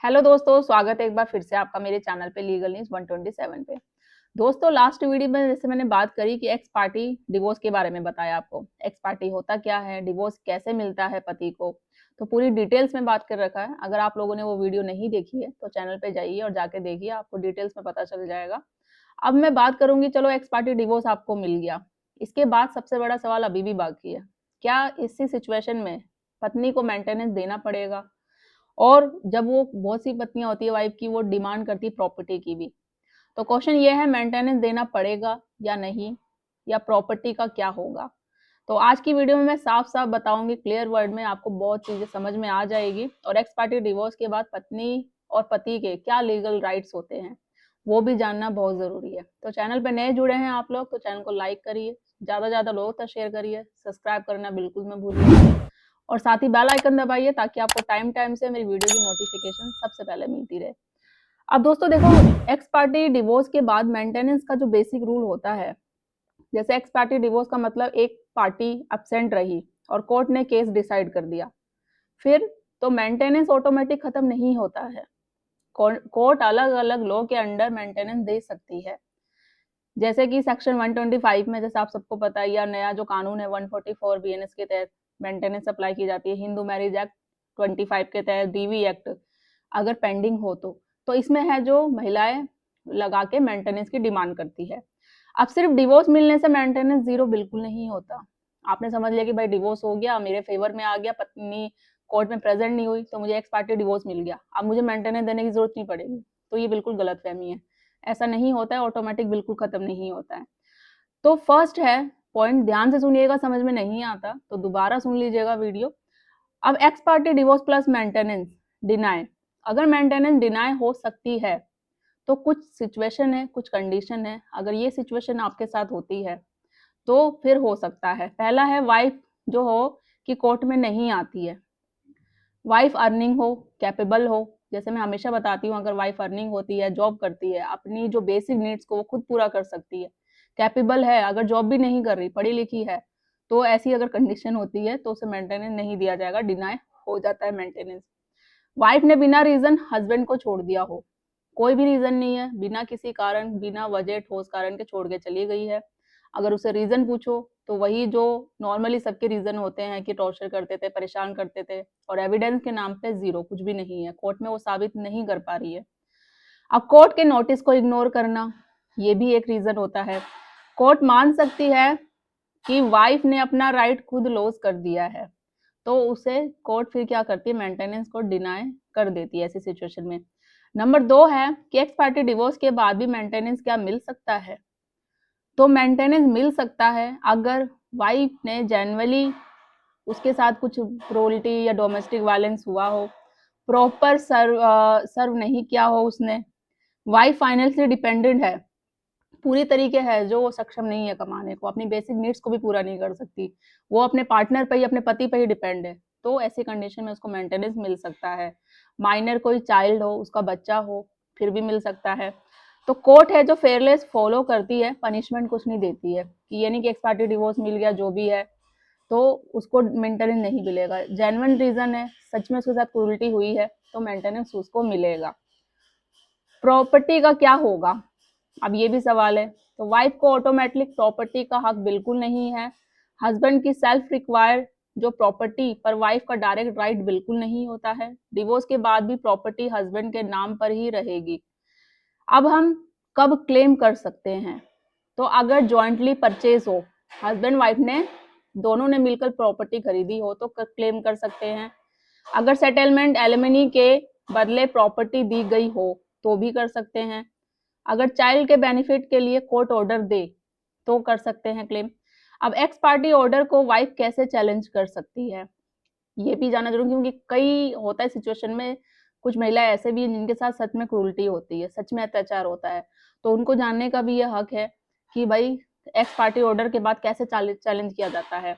Hello दोस्तों, स्वागत है एक बार फिर से आपका मेरे चैनल पे लीगल न्यूज़ 127 पे। दोस्तों, लास्ट वीडियो में जैसे मैंने बात करी कि एक्स पार्टी डिवोर्स के बारे में बताया आपको। एक्स पार्टी होता क्या है, डिवोर्स कैसे मिलता है पति को, तो पूरी डिटेल्स में बात कर रखा है। अगर आप लोगों ने वो वीडियो नहीं देखी है तो चैनल पे जाइए और जाके देखिए, आपको डिटेल्स में पता चल जाएगा। अब मैं बात करूंगी, चलो एक्स पार्टी डिवोर्स आपको मिल गया, इसके बाद सबसे बड़ा सवाल अभी भी बाकी है। क्या इसी सिचुएशन में पत्नी को मेंटेनेंस देना पड़ेगा? और जब वो बहुत सी पत्नियां होती है वाइफ की, वो डिमांड करती है प्रॉपर्टी की भी। तो क्वेश्चन ये है, मेंटेनेंस देना पड़ेगा या नहीं, या प्रॉपर्टी का क्या होगा? तो आज की वीडियो में मैं साफ साफ बताऊंगी, क्लियर वर्ड में आपको बहुत चीजें समझ में आ जाएगी। और एक्स पार्टी डिवोर्स के बाद पत्नी और पति के क्या लीगल राइट्स होते हैं, वो भी जानना बहुत जरूरी है। तो चैनल पे नए जुड़े हैं आप लोग तो चैनल को लाइक करिए, ज्यादा ज्यादा लोगों तक शेयर करिए, सब्सक्राइब करना बिल्कुल मत भूलिए, और साथ ही बेल आइकन दबाइए ताकि आपको टाइम टाइम से मेरी वीडियो की नोटिफिकेशन सबसे पहले मिलती रहे। अब दोस्तों देखो, एक्स पार्टी डिवोर्स के बाद मेंटेनेंस का जो बेसिक रूल होता है, जैसे एक्स पार्टी डिवोर्स का मतलब एक पार्टी एब्सेंट रही और कोर्ट ने केस डिसाइड कर दिया, फिर तो मेंटेनेंस ऑटोमेटिक खत्म नहीं होता है। कोर्ट अलग अलग लॉ के अंडर मेंटेनेंस दे सकती है, जैसे कि सेक्शन 125 में, जैसे आप सबको पता है, या नया जो कानून है 144 बीएनएस के तहत मेंटेनेंस अप्लाई की जाती है। हिंदू मैरिज एक्ट 25 के तहत डीवी एक्ट अगर पेंडिंग हो तो इसमें है जो महिलाएं लगा के मेंटेनेंस की डिमांड करती है। अब सिर्फ डिवोर्स मिलने से मेंटेनेंस जीरो बिल्कुल नहीं होता। आपने समझ लिया कि भाई डिवोर्स हो गया, मेरे फेवर में आ गया, पत्नी कोर्ट में प्रेजेंट नहीं हुई तो मुझे एक्स पार्टी डिवोर्स मिल गया, अब मुझे मेंटेनेंस देने की जरूरत नहीं पड़ेगी, तो ये बिल्कुल गलत फहमी है। ऐसा नहीं होता है, ऑटोमेटिक बिल्कुल खत्म नहीं होता है। तो फर्स्ट है पॉइंट, ध्यान से सुनिएगा, समझ में नहीं आता तो दोबारा सुन लीजिएगा वीडियो। अब x party divorce plus maintenance deny, अगर मेंटेनेंस डिनाई हो सकती है तो कुछ सिचुएशन है, कुछ कंडीशन है। अगर ये सिचुएशन आपके साथ होती है तो फिर हो सकता है। पहला है, वाइफ जो हो कि कोर्ट में नहीं आती है, वाइफ अर्निंग हो, कैपेबल हो। जैसे मैं हमेशा बताती हूँ, अगर वाइफ अर्निंग होती है, जॉब करती है, अपनी जो बेसिक नीड्स को वो खुद पूरा कर सकती है, कैपेबल है, अगर जॉब भी नहीं कर रही, पढ़ी लिखी है, तो ऐसी अगर कंडीशन होती है तो उसे मेंटेनेंस नहीं दिया जाएगा, डिनाई हो जाता है मेंटेनेंस। वाइफ ने बिना रीजन हस्बैंड को छोड़ दिया हो, कोई भी रीजन नहीं है, बिना किसी कारण, बिना वजह ठोस कारण के छोड़ के चली गई है, अगर उसे रीजन पूछो तो वही जो नॉर्मली सबके रीजन होते हैं कि टॉर्चर करते थे, परेशान करते थे, और एविडेंस के नाम पे जीरो, कुछ भी नहीं है, कोर्ट में वो साबित नहीं कर पा रही है। अब कोर्ट के नोटिस को इग्नोर करना, ये भी एक रीजन होता है। कोर्ट मान सकती है कि वाइफ ने अपना राइट खुद लॉस कर दिया है, तो उसे कोर्ट फिर क्या करती है, मेंटेनेंस को डिनाई कर देती है ऐसी सिचुएशन में। नंबर 2 है कि एक्स पार्टी डिवोर्स के बाद भी मेंटेनेंस क्या मिल सकता है? तो मेंटेनेंस मिल सकता है अगर वाइफ ने जेन्युइनली उसके साथ कुछ क्रूरल्टी या डोमेस्टिक वायलेंस हुआ हो, प्रॉपर सर्व नहीं किया हो उसने, वाइफ फाइनेंशियली डिपेंडेंट है, पूरी तरीके है जो वो सक्षम नहीं है कमाने को, अपनी बेसिक नीड्स को भी पूरा नहीं कर सकती, वो अपने पार्टनर पे ही, अपने पति पे ही डिपेंड है, तो ऐसी कंडीशन में उसको मेंटेनेंस मिल सकता है। माइनर कोई चाइल्ड हो, उसका बच्चा हो, फिर भी मिल सकता है। तो कोर्ट है जो फेयरलेस फॉलो करती है, पनिशमेंट कुछ नहीं देती है, कि ये नहीं कि एक्स पार्टी डिवोर्स मिल गया जो भी है तो उसको मेंटेनेंस नहीं मिलेगा। जेन्युइन रीजन है, सच में उसके साथ क्रूरल्टी हुई है, तो मेंटेनेंस उसको मिलेगा। प्रॉपर्टी का क्या होगा, अब ये भी सवाल है। तो वाइफ को ऑटोमेटिक प्रॉपर्टी का हक बिल्कुल नहीं है। हस्बैंड की सेल्फ रिक्वायर्ड जो प्रॉपर्टी पर वाइफ का डायरेक्ट राइट बिल्कुल नहीं होता है। डिवोर्स के बाद भी प्रॉपर्टी हस्बैंड के नाम पर ही रहेगी। अब हम कब क्लेम कर सकते हैं? तो अगर जॉइंटली परचेज हो, हस्बैंड वाइफ ने दोनों ने मिलकर प्रॉपर्टी खरीदी हो तो क्लेम कर सकते हैं। अगर सेटलमेंट एलिमनी के बदले प्रॉपर्टी दी गई हो तो भी कर सकते हैं। अगर चाइल्ड के बेनिफिट के लिए कोर्ट ऑर्डर दे तो कर सकते हैं क्लेम। अब एक्स पार्टी ऑर्डर को वाइफ कैसे चैलेंज कर सकती है, ये भी जानना जरूरी, क्योंकि कई होता है सिचुएशन में, कुछ महिलाएं ऐसे भी हैं जिनके साथ सच में क्रूरल्टी होती है, सच में अत्याचार होता है, तो उनको जानने का भी ये हक है कि भाई एक्स पार्टी ऑर्डर के बाद कैसे चैलेंज किया जाता है।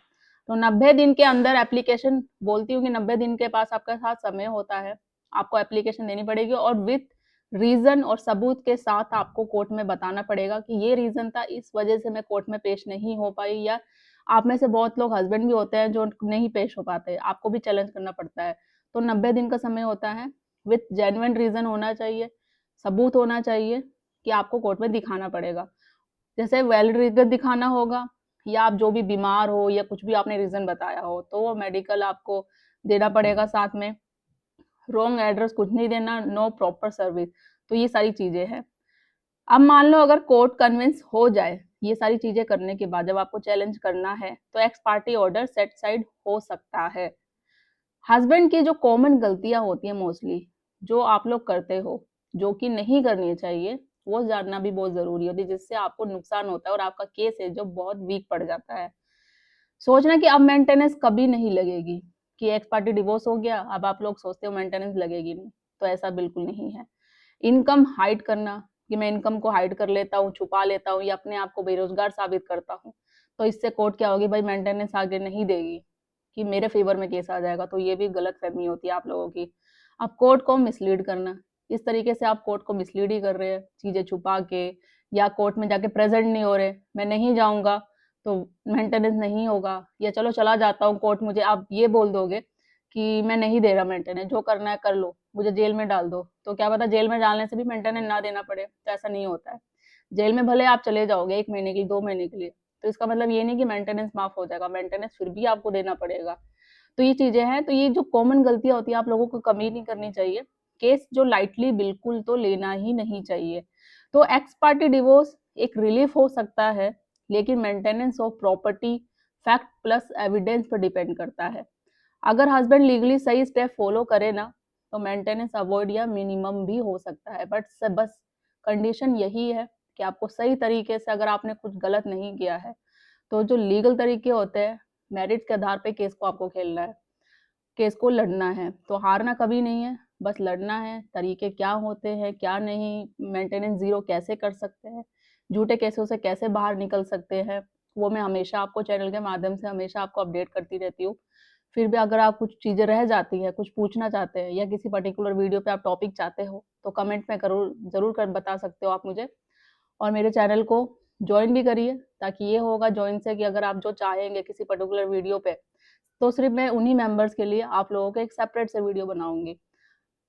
तो 90 दिन के अंदर एप्लीकेशन, बोलती हूँ कि 90 दिन के पास आपके साथ समय होता है, आपको एप्लीकेशन देनी पड़ेगी, और विथ रीजन और सबूत के साथ आपको कोर्ट में बताना पड़ेगा कि ये रीजन था, इस वजह से मैं कोर्ट में पेश नहीं हो पाई। या आप में से बहुत लोग हस्बैंड भी होते हैं जो नहीं पेश हो पाते, आपको भी चैलेंज करना पड़ता है। तो 90 दिन का समय होता है, विथ जेन्युइन रीजन होना चाहिए, सबूत होना चाहिए कि आपको कोर्ट में दिखाना पड़ेगा। जैसे वैलिड रीजन दिखाना होगा, या आप जो भी बीमार हो या कुछ भी आपने रीजन बताया हो तो वो मेडिकल आपको देना पड़ेगा साथ में। रॉन्ग एड्रेस कुछ नहीं देना, नो प्रॉपर सर्विस। तो ये सारी चीजें हैं। अब मान लो अगर कोर्ट कन्विंस हो जाए ये सारी चीजें करने के बाद, जब आपको चैलेंज करना है तो x party order set side हो सकता है। हस्बैंड की जो कॉमन गलतियां होती हैं मोस्टली, जो आप लोग करते हो, जो कि नहीं करनी चाहिए, वो जानना भी बहुत जरूरी होती है, जिससे आपको नुकसान होता है और आपका केस है जो बहुत वीक पड़ जाता है। सोचना कि अब मेंटेनेंस कभी नहीं लगेगी, कि एक्स पार्टी डिवोर्स हो गया अब आप लोग सोचते हो मेंटेनेंस लगेगी नहीं, तो ऐसा बिल्कुल नहीं है। इनकम हाइड करना, कि मैं इनकम को हाइड कर लेता हूँ, छुपा लेता हूँ या अपने आप को बेरोजगार साबित करता हूँ, तो इससे कोर्ट क्या होगी, भाई मेंटेनेंस आगे नहीं देगी, कि मेरे फेवर में केस आ जाएगा। तो ये भी गलत फहमी होती है आप लोगों की। अब कोर्ट को मिसलीड करना, इस तरीके से आप कोर्ट को मिसलीड ही कर रहे हैं, चीजें छुपा के, या कोर्ट में जाके प्रेजेंट नहीं हो रहे, मैं नहीं जाऊंगा तो मेंटेनेंस नहीं होगा, या चलो चला जाता हूँ कोर्ट, मुझे आप ये बोल दोगे कि मैं नहीं दे रहा मेंटेनेंस, जो करना है कर लो, मुझे जेल में डाल दो, तो क्या पता जेल में डालने से भी मेंटेनेंस ना देना पड़े। तो ऐसा नहीं होता है। जेल में भले आप चले जाओगे 1 महीने के लिए, 2 महीने के लिए, तो इसका मतलब ये नहीं कि मेंटेनेंस माफ हो जाएगा, मेंटेनेंस फिर भी आपको देना पड़ेगा। तो ये चीजें हैं। तो ये जो कॉमन गलतियां होती है आप लोगों को कमी नहीं करनी चाहिए। केस जो लाइटली बिल्कुल तो लेना ही नहीं चाहिए। तो एक्स पार्टी डिवोर्स एक रिलीफ हो सकता है, लेकिन maintenance of property fact plus evidence पर डिपेंड करता है। अगर हस्बैंड लीगली सही स्टेप फॉलो करे ना, तो मेंटेनेंस अवॉइड या मिनिमम भी हो सकता है। बट बस कंडीशन यही है कि आपको सही तरीके से, अगर आपने कुछ गलत नहीं किया है, तो जो लीगल तरीके होते हैं, मेरिट के आधार पे केस को आपको खेलना है, केस को लड़ना है। तो हारना कभी नहीं है, बस लड़ना है। तरीके क्या होते हैं क्या नहीं, मेंटेनेंस जीरो कैसे कर सकते हैं, झूठे केसों से कैसे बाहर निकल सकते हैं, वो मैं हमेशा आपको चैनल के माध्यम से हमेशा आपको अपडेट करती रहती हूँ। फिर भी अगर आप कुछ चीजें रह जाती है, कुछ पूछना चाहते हैं, या किसी पर्टिकुलर वीडियो पे आप टॉपिक चाहते हो, तो कमेंट में जरूर कर बता सकते हो आप मुझे। और मेरे चैनल को ज्वाइन भी करिए, ताकि ये होगा ज्वाइन से कि अगर आप जो चाहेंगे किसी पर्टिकुलर वीडियो पे, तो सिर्फ मैं उन्हीं मेंबर्स के लिए आप लोगों के एक सेपरेट से वीडियो बनाऊंगी।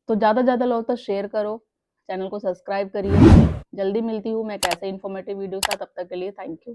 तो ज़्यादा से ज़्यादा लोग तो शेयर करो, चैनल को सब्सक्राइब करिए। जल्दी मिलती हूँ मैं कैसे इन्फॉर्मेटिव वीडियो के साथ, तब तक के लिए थैंक यू।